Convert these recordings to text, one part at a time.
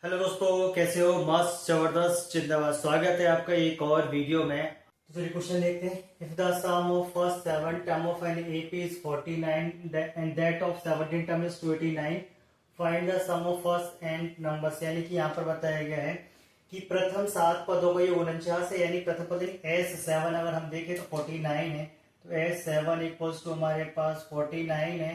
Hello दोस्तों, कैसे हो? मस्त जबरदस्त जिंदाबाद। स्वागत है आपका एक और वीडियो में। तो चलिए क्वेश्चन देखते हैं। If the sum of first 7 term of an AP is 49 and that of 17 term is 289, find the sum of first and numbers. यानी कि यहाँ पर बताया गया है कि प्रथम 7 पदों का ये 49 है, यानी प्रथम पद S7 अगर हम देखें तो 49 है, तो S7 इक्वल्स टू हमारे पास 49 है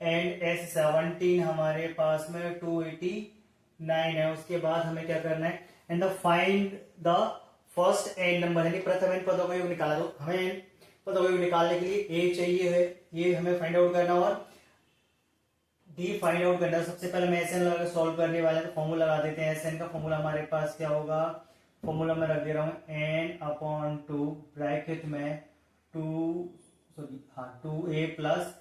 एंड S17 हमारे पास में 289 है। उसके बाद हमें क्या करना है, and the find the first and number, यानी प्रथम एंड पदों का योग निकाला। तो हमें पदों का योग निकालने के लिए ए चाहिए है, ये हमें फाइंड आउट करना और डी फाइंड आउट करना है। सबसे पहले मैं एसएन लगा सॉल्व करने वाले तो फॉर्मूला लगा देते हैं। एसएन का फॉर्मूला हमारे पास क्या होगा, फॉर्मूला में रख दे रहा हूं एन अपॉन टू ब्रैकेट में two a plus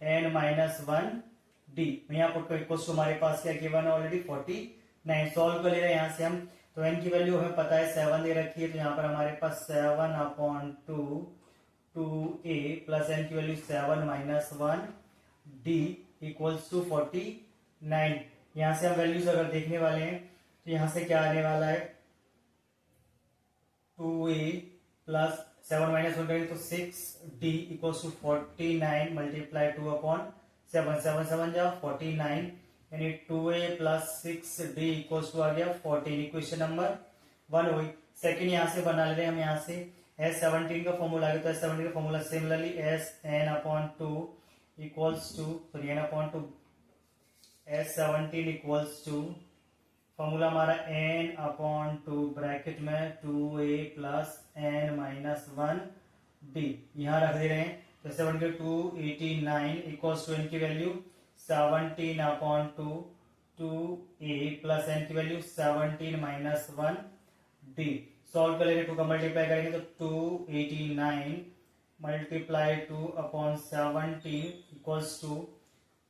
n minus one d. यहाँ पर इक्वल्स टू हमारे पास क्या गिवन है ऑलरेडी 49। सॉल्व कर ले रहे हैं यहाँ से हम, तो एन की वैल्यू हमें पता है 7 दे रखी है, तो यहाँ पर हमारे पास 7 upon two a plus N की value 7 minus one d equals to 49। यहां से हम वैल्यूज अगर देखने वाले हैं तो यहां से क्या आने वाला है, 2a प्लस 7 माइनस वन करेंगे तो 6d equals to 49 multiply 2 upon 7, 7 7 जा 49, यानी 2a plus 6d equals to आ गया 14। इक्वेशन नंबर 1 हुई। सेकेंड यहां से बना ले रहे हैं हम, यहां से S17 का फॉर्मूला आ गया, तो S17 का formula similarly SN upon two equals to n upon two S17 equals to formula हमारा n अपॉन टू ब्रैकेट में 2a plus n minus one d यहां रख दे रहे हैं। तो 7 289 इक्वल्स टू n की value 17 upon two a plus n की value 17 minus one d. Solve कर लेंगे, 2 का मल्टीप्लाई करेंगे तो 289 multiply 2 upon 17 equals to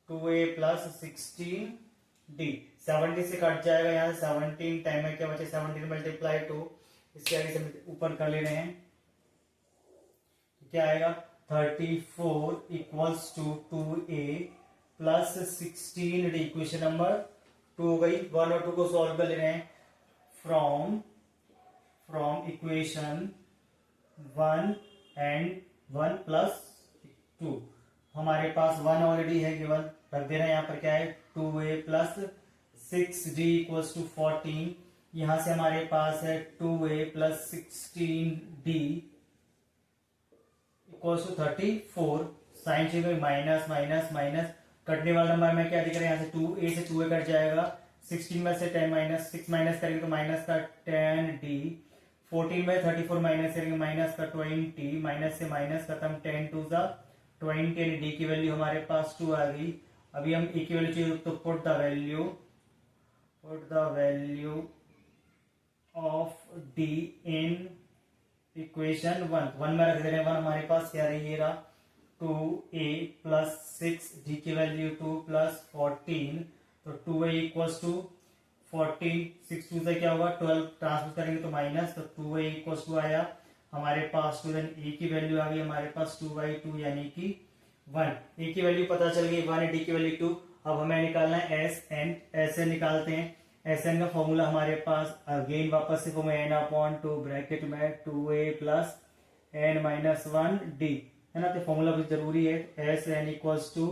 2a plus 16d। 70 से कट जाएगा, यहाँ से 17 टाइम में क्या बचे 17 मल्टीप्लाई 2, इसके आगे से ऊपर कर ले रहे हैं तो क्या आएगा 34 equals to 2a plus 16d। Equation number 2 हो गई। 1 और 2 को सॉल्व कर ले रहे हैं। फ्रॉम इक्वेशन 1 एंड 1 प्लस 2 हमारे पास 1 ऑलरेडी है गिवन, रख दे रहे हैं। यहाँ पर क्या है 2a plus 6d equals to 14। यहां से हमारे पास है 2a plus 16d equals to 34। Sign change minus minus minus, कटने वाला नंबर में क्या दिख रहा है, यहाँ से 2a से 2a कट जाएगा, 16 में से 10 माइनस 6 माइनस करेंगे तो माइनस का 10d, 14 में 34 माइनस करेंगे माइनस का 20, माइनस से माइनस खत्म 10 टू सा 20 एंड डी की वैल्यू हमारे पास 2 आ गई। अभी हम ए की वैल्यू चाहिए तो put the value of D in equation 1 में रख दे रहे हैं। 1 हमारे पास क्या रहिएगा 2a प्लस 6d की वैल्यू 2 प्लस 14, तो 2a इक्वल्स टू 14, 6 2 से क्या होगा 12, ट्रांसपोज करेंगे तो माइनस, तो 2a इक्वल्स टू आया हमारे पास 2, देन a की वैल्यू आ गई हमारे पास 2/2 यानी कि 1। a की वैल्यू पता चल गई 1, d की वैल्यू 2। अब हमें निकालना है SN। ऐसे निकालते हैं। SN का फॉर्मूला हमारे पास अगेन वापस से formula n upon two bracket में 2a plus n minus one D है ना, तो फॉर्मूला भी जरूरी है। SN इक्वल्स टू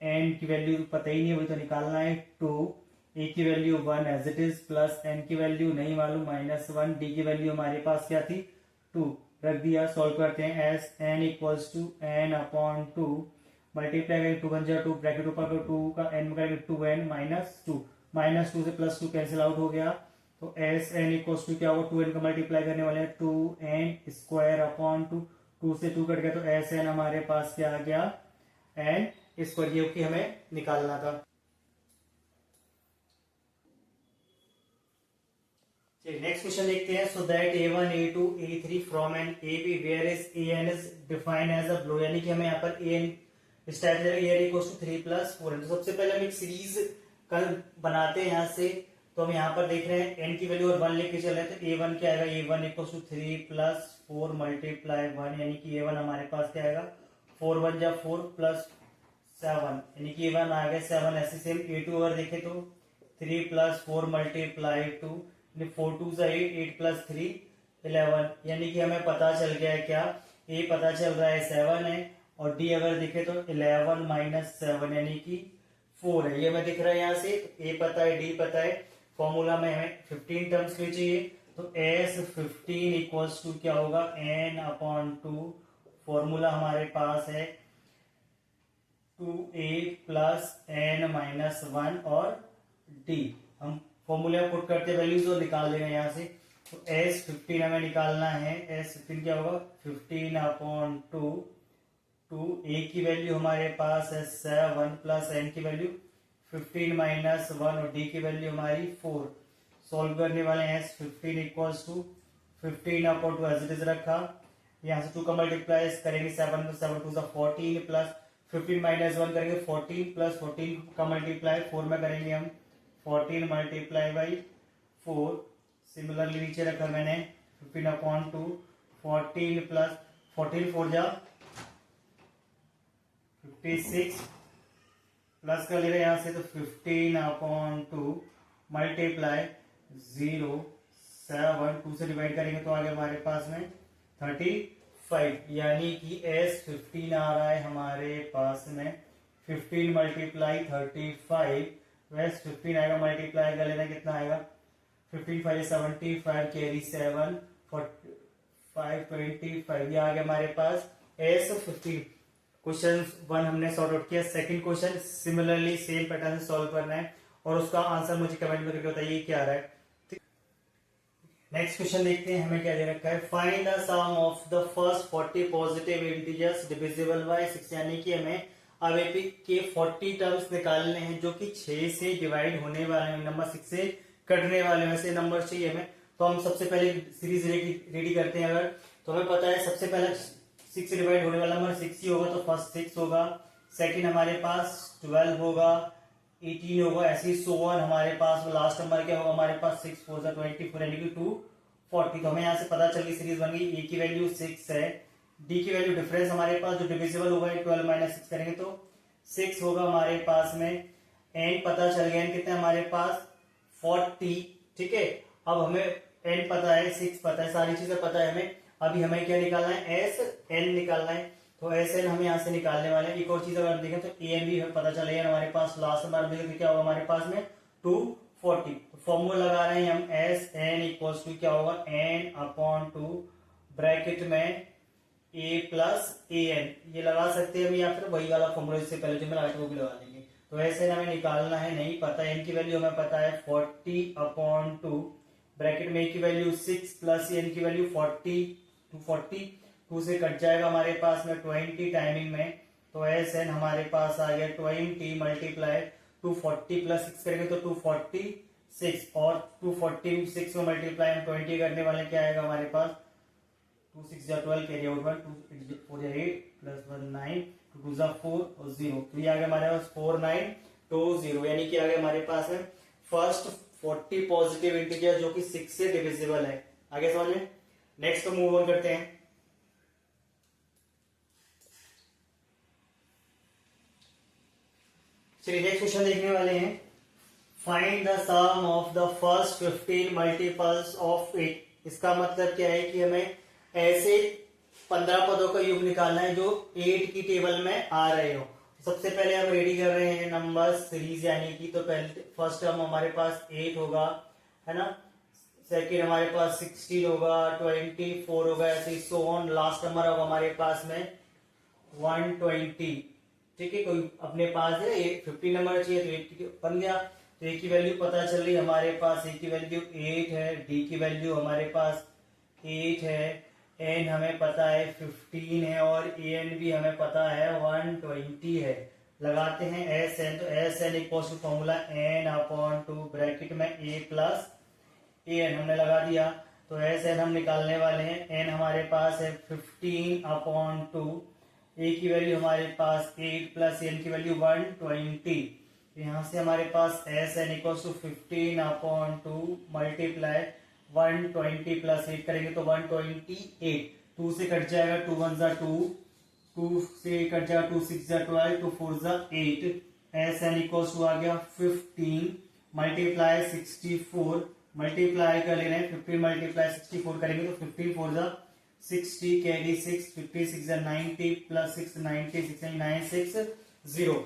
n की वैल्यू पता ही नहीं है, वही तो निकालना है 2, a की value 1 as it is plus n की वैल्यू नहीं मालूम माइनस वन, d की वैल्यू हमारे पास क्या थी 2, रख दिया। सॉल्व करते हैं। SN equals to n upon two multiply करेंगे 2 1 2 ब्रैकेट ऊपर को 2 का n में करेंगे 2n माइनस 2 से प्लस 2 कैंसिल आउट हो गया, तो SN इक्वल्स टू क्या होगा 2n का मल्टीप्लाई करने वाले हैं 2n स्क्वायर अपॉन 2 से 2 कट गया, तो SN हमारे पास क्या आ गया n स्क्वायर, ये कि हमें निकालना था। नेक्स्ट क्वेश्चन देखते हैं। So that a1 a2 a3 from an ab where is an is defined as a below, यानी कि हमें यहाँ पर an इस टाइप से इक्वल्स टू 3 प्लस 4 है। तो सबसे पहले हम एक सीरीज कल बनाते हैं यहाँ से, तो हम यहाँ पर देख रहे हैं n की वैल्यू और 1 लेके चल रहे हैं, तो a1 क्या आएगा a1 equals to 3 plus 4 multiply 1, यानी कि a1 हमारे पास क्या आएगा 4 1 4 प्लस 7, यानी कि a1 आ गया 7। ऐसे सेम a2 अगर देखें तो 3 प्लस 4 मल्टीप्लाई 2, 4 2 8, 8 प्लस 3 11, यानी कि हमें पता चल गया है क्या, ए पता चल रहा है 7 है, और डी अगर दिखे तो 11 माइनस 7 यानी कि 4 है, ये हमें दिख रहा है यहाँ से। ए पता है, डी पता है, फॉर्मूला में हमें 15 टर्म्स में चाहिए, तो एस 15 इक्वल्स टू क्या होगा, एन अपॉन 2, फॉर्मूला हमारे पास है 2a प्लस एन माइनस 1 और डी, हम फॉर्मूले में पुट करते वैल्यूज और निकाल लेंगे यहाँ से। तो एस 15 हमें निकालना है, एस 15 क्या होगा, 15 अपॉन 2, ए की वैल्यू हमारे पास है 7 प्लस एन की वैल्यू 15 माइनस 1 और डी की वैल्यू हमारी 4। सॉल्व करने वाले हैं, S 15 equals to 15 upon 2 as it is रखा, यहाँ से 2 का मल्टीप्लाई करेंगे 7 7 2 14 प्लस 15 माइनस 1 करेंगे 14 प्लस 14 का मल्टीप्लाई 4 में करेंगे हम 14 मल्टीप्लाई बाई 4। सिमिलरली नीचे रखा मैंने 15 अपॉन 2, 14 प्लस 14 4 जा 56 प्लस कर ले रहे यहाँ से, तो 15 अपॉन 2 मल्टीप्लाई 0 7 2 से डिवाइड करेंगे तो आगे हमारे पास में 35, यानी कि एस 15 आ रहा है हमारे पास में 15 मल्टीप्लाई 35, वैस 15 आएगा, मल्टीप्लाई कर लेना कितना आएगा, 15 5 75 कैरी 7 5 25, ये आ गया हमारे पास एस 15। क्वेश्चन 1 हमने सॉर्ट आउट किया। Second question similarly same pattern से सॉल्व करना है और उसका आंसर मुझे कमेंट में करके बताइए क्या आ रहा है। नेक्स्ट क्वेश्चन देखते हैं, हमें क्या दे रखा है, find the sum of the first 40 positive integers divisible by 6, यानी कि हमें अब एपी के 40 टर्म्स निकालने हैं जो कि 6 से डिवाइड होने वाले हैं, नंबर 6 से कटने वाले वैसे नंबर चाहिए हमें। तो हम सबसे पहले सीरीज रेडी करते हैं। अगर तो हमें पता है सबसे पहले 6 से डिवाइड होने वाला नंबर 6 ही होगा, तो फर्स्ट 6 होगा, सेकंड हमारे पास 12 होगा, 18 होगा, ऐसे ही 1 हमारे पास लास्ट नंबर क्या होगा हमारे पास 6 4 24 यानी कि 240। तो हमें यहाँ से पता चल गई सीरीज बन गई, ए की वैल्यू 6 है, डी की वैल्यू डिफरेंस हमारे पास जो डिविजिबल होगा 12 माइनस 6 करेंगे तो 6 होगा हमारे पास में, एन पता चल गया, एन कितना है हमारे पास 40, ठीक है। अब हमें एन पता है, 6 पता है, सारी चीजें पता है हमें, अभी हमें क्या निकालना है, एस एन निकालना है, तो एस एन हम यहाँ से निकालने वाले हैं। एक और चीज अगर देखें तो ए एन भी हमें पता चलेगा हमारे पास, लास्ट नंबर देखें तो क्या होगा हमारे पास में 240। तो फॉर्मूला लगा रहे हैं हम, एस एन इक्वल्स टू क्या होगा, एन अपॉन 2 ब्रैकेट में ए प्लस ए एन, ये लगा सकते हैं हम, या फिर वही वाला फॉर्मूला इससे पहले जो मैं लगाया वो भी लगा देंगे। तो एस एन हमें निकालना है, नहीं पता, एन की वैल्यू हमें पता है 40 अपॉन 2 ब्रैकेट में ए की वैल्यू 6 प्लस एन की वैल्यू 40, 240, 2 से कट जाएगा हमारे पास में 20 टाइमिंग में, तो एस एन हमारे पास आ गया 20 मल्टीप्लाई 240 प्लस 6 करेंगे तो 246, और 246 में मल्टीप्लाई हम 20 करने वाले, क्या आएगा हमारे पास 2 6 12 कैरी आउट 1 2 4 8 प्लस 1 9 2 2 4 और 0, तो ये आ गया हमारे पास 4920, यानी कि आ गया हमारे पास है फर्स्ट 40 पॉजिटिव इंटीजर जो कि 6 से डिविजिबल है। आगे समझ में, नेक्स्ट को मूव ऑन करते हैं। चलिए नेक्स्ट क्वेश्चन देखने वाले हैं, find the sum of the first 15 multiples of 8। इसका मतलब क्या है कि हमें ऐसे 15 पदों का योग निकालना है जो 8 की टेबल में आ रहे हो। सबसे पहले हम रेडी कर रहे हैं नंबर सीरीज, यानी कि तो पहले फर्स्ट टर्म हमारे पास 8 होगा, है ना, सेकेंड हमारे पास 16 होगा, 24 होगा, ऐसे ही सो ऑन, लास्ट नंबर होगा हमारे पास में 120, ठीक है। कोई अपने पास है 15 नंबर चाहिए तो 8 बन गया, तो ए की वैल्यू पता चल रही हमारे पास, ए की वैल्यू 8 है, डी की वैल्यू हमारे पास 8 है, एन हमें पता है 15 है, और ए एन भी हमें पता है 120 है। लगाते हैं एस एन, तो S N equal to formula n upon 2 bracket में ए प्लस ए एन हमने लगा दिया, तो एस एन हम निकालने वाले हैं, एन हमारे पास है 15 अपॉन 2, ए की वैल्यू हमारे पास 8 प्लस एन की वैल्यू 120, यहाँ से हमारे पास S N equal to 15 upon 2 multiply 120 plus 8 करेंगे तो 128, 2 से कट जाएगा 2 1 जा 2, 2 से कट जाएगा 2 6 जा 12, 2 4 जा 8, एस एन इक्वल टू आ गया 15 मल्टीप्लाई 64 मल्टीप्लाई कर लेना है 15 मल्टीप्लाई 64 करेंगे तो 15 फोर जा 60 कैरी 6 56 जा 90 प्लस 6 90 6 960।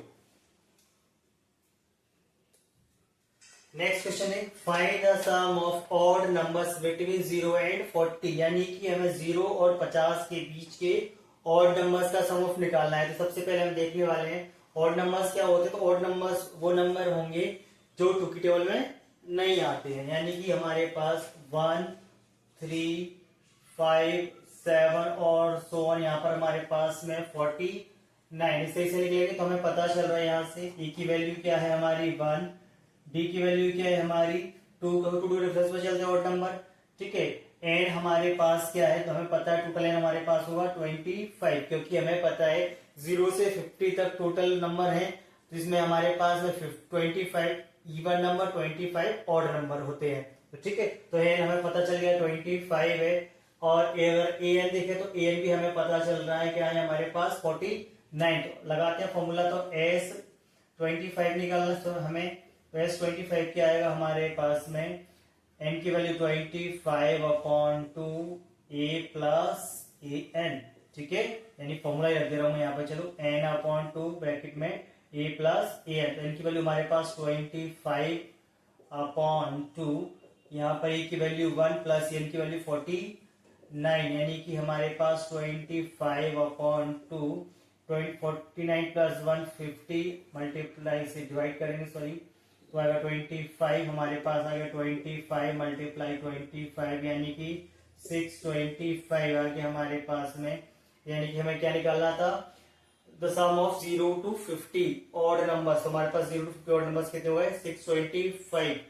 नेक्स्ट क्वेश्चन है find the sum of odd numbers between 0 and 40, यानी कि हमें 0 और 50 के बीच के ऑड नंबर्स का सम ऑफ निकालना है। तो सबसे पहले हम देखने वाले हैं ऑड नंबर्स क्या होते हैं। तो ऑड नंबर्स वो नंबर होंगे जो टू की टेबल में नहीं आते हैं, यानी कि हमारे पास 1 3 5 7 और सो ऑन, यहाँ पर हमारे पास में 49 इस तरीके से निकलेंगे। तो हमें पता चल रहा है यहाँ से ए की वैल्यू क्या है हमारी 1, डी की वैल्यू क्या है हमारी 2, टू रेफरेंस में चलते हैं ऑड नंबर, ठीक है। एंड हमारे पास क्या है, तो हमें पता है टोटल एंड हमारे पास होगा 25, क्योंकि हमें पता है 0 से 50 तक टोटल नंबर है, तो इसमें हमारे पास में 25 इवन नंबर 25 ऑड नंबर होते हैं। तो ठीक है, तो एन हमें पता चल गया 25 है। और अगर ए एन देखे तो ए एन भी हमें पता चल रहा है क्या है हमारे पास 49। तो लगाते हैं फॉर्मूला, तो एस 25 निकालना, तो हमें तो एस 25 क्या आएगा हमारे पास में एन की value 25/2 A plus A N, ठीक है। यानी फॉर्मूला ही रख दे रहा हूं मैं यहाँ पे, चलो n/2 ब्रैकेट में ए प्लस ए एन। तो एन की वैल्यू हमारे पास 25/2, यहाँ पर ए की वैल्यू 1 प्लस एन की वैल्यू 49, यानी कि हमारे पास 25/2 49 प्लस 150 मल्टीप्लाई से डिवाइड करेंगे, सॉरी, तो आएगा 25, हमारे पास आ गया 25 मल्टीप्लाई 25, यानी कि 625 आ गया हमारे पास में। यानी कि हमें क्या निकालना था, the sum of 0 to 50 odd numbers. हमारे पास 0 to 50 ऑड नंबर्स कितने हुए 625।